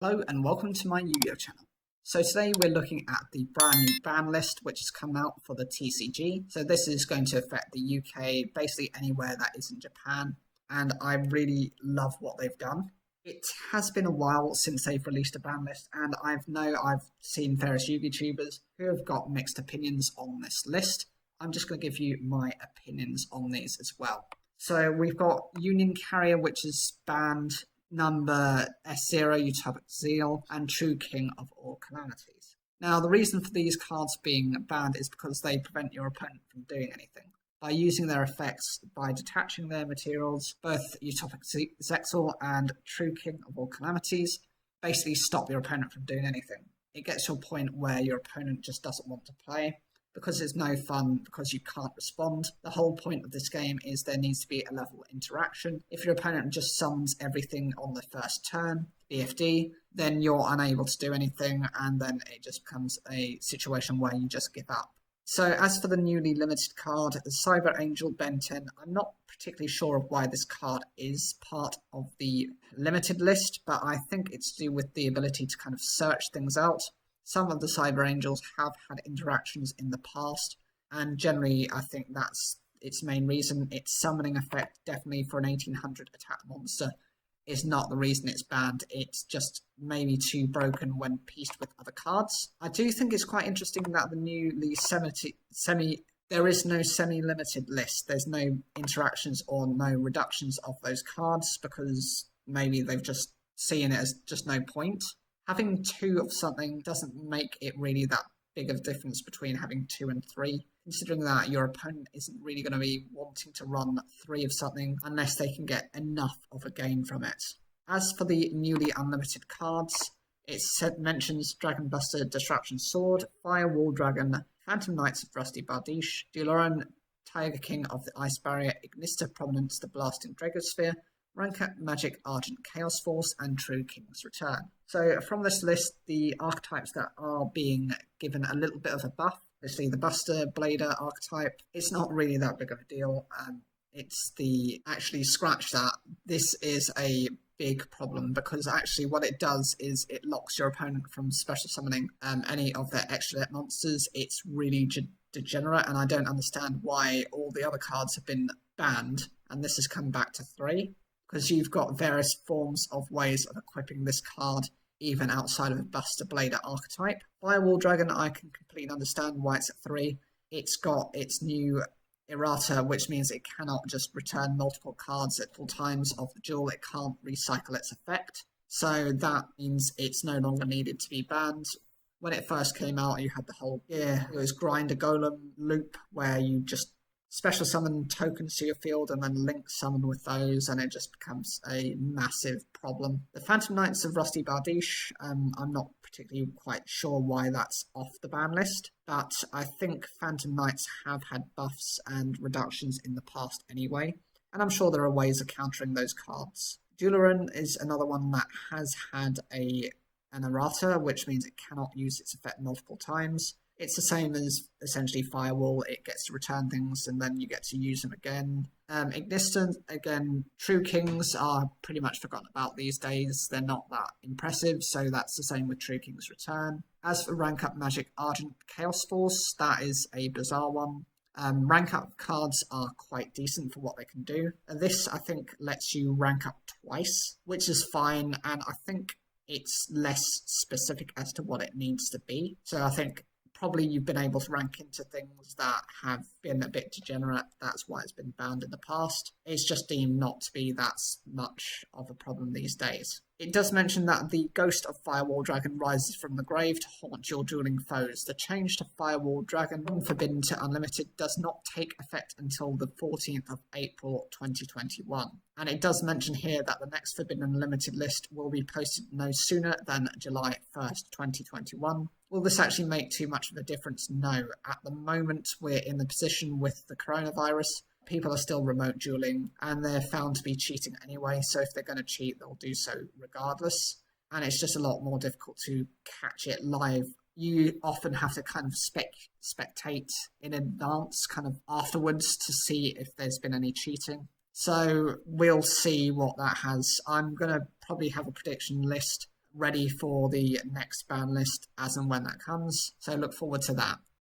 Hello and welcome to my Yu-Gi-Oh channel. So today we're looking at the brand new ban list which has come out for the TCG. So this is going to affect the UK, basically anywhere that isn't Japan, and I really love what they've done. It has been a while since they've released a ban list, and I've seen various Yu-Gi YouTubers who have got mixed opinions on this list. I'm just going to give you my opinions on these as well. So we've got Union Carrier, which is banned, number S0, Utopic Zeal, and True King of All Calamities. Now, the reason for these cards being banned is because they prevent your opponent from doing anything. By using their effects, by detaching their materials, both Utopic Zexal and True King of All Calamities basically stop your opponent from doing anything. It gets to a point where your opponent just doesn't want to play, because it's no fun, because you can't respond. The whole point of this game is there needs to be a level of interaction. If your opponent just summons everything on the first turn, BFD, then you're unable to do anything, and then it just becomes a situation where you just give up. So as for the newly limited card, the Cyber Angel Ben 10, I'm not particularly sure of why this card is part of the limited list, but I think it's to do with the ability to kind of search things out. Some of the Cyber Angels have had interactions in the past, and generally I think that's its main reason. Its summoning effect, definitely for an 1800 attack monster, is not the reason it's banned. It's just maybe too broken when pieced with other cards. I do think it's quite interesting that the newly there is no semi-limited list. There's no interactions or no reductions of those cards, because maybe they've just seen it as just no point. Having 2 of something doesn't make it really that big of a difference between having 2 and 3, considering that your opponent isn't really going to be wanting to run 3 of something unless they can get enough of a gain from it. As for the newly unlimited cards, it mentions Dragon Buster, Disruption Sword, Firewall Dragon, Phantom Knights of Rusty Bardiche, Duloran, Tiger King of the Ice Barrier, Ignista Prominence, the Blasting Dragosphere, Rank-Up Magic Argent Chaos Force, and True King's Return. So from this list, the archetypes that are being given a little bit of a buff, obviously the Buster Blader archetype, it's not really that big of a deal. It's the, actually scratch that, this is a big problem, because actually what it does is it locks your opponent from special summoning any of their extra deck monsters. It's really degenerate, and I don't understand why all the other cards have been banned and this has come back to 3. Because you've got various forms of ways of equipping this card, even outside of a Buster Blader archetype. Firewall Dragon, I can completely understand why it's at 3. It's got its new errata, which means it cannot just return multiple cards at all times of the duel. It can't recycle its effect. So that means it's no longer needed to be banned. When it first came out, you had the whole, it was Grind a Golem loop, where you just special summon tokens to your field and then link summon with those, and it just becomes a massive problem. The Phantom Knights of Rusty Bardiche, I'm not particularly quite sure why that's off the ban list, but I think Phantom Knights have had buffs and reductions in the past anyway, and I'm sure there are ways of countering those cards. Duloran is another one that has had an errata, which means it cannot use its effect multiple times. It's the same as essentially Firewall. It gets to return things and then you get to use them again. Ignista, again, True Kings are pretty much forgotten about these days. They're not that impressive, so that's the same with True King's Return. As for Rank Up Magic Argent Chaos Force, that is a bizarre one. Rank Up cards are quite decent for what they can do. This, I think, lets you rank up twice, which is fine, and I think it's less specific as to what it needs to be. So I think probably you've been able to rank into things that have been a bit degenerate. That's why it's been banned in the past. It's just deemed not to be that much of a problem these days. It does mention that the ghost of Firewall Dragon rises from the grave to haunt your dueling foes. The change to Firewall Dragon from Forbidden to Unlimited does not take effect until the 14th of April 2021. And it does mention here that the next Forbidden Unlimited list will be posted no sooner than July 1st, 2021. Will this actually make too much of a difference? No. At the moment, we're in the position with the coronavirus. People are still remote dueling, and they're found to be cheating anyway, so if they're going to cheat, they'll do so regardless. And it's just a lot more difficult to catch it live. You often have to kind of spectate in advance, kind of afterwards, to see if there's been any cheating. So we'll see what that has. I'm going to probably have a prediction list ready for the next ban list as and when that comes. So look forward to that.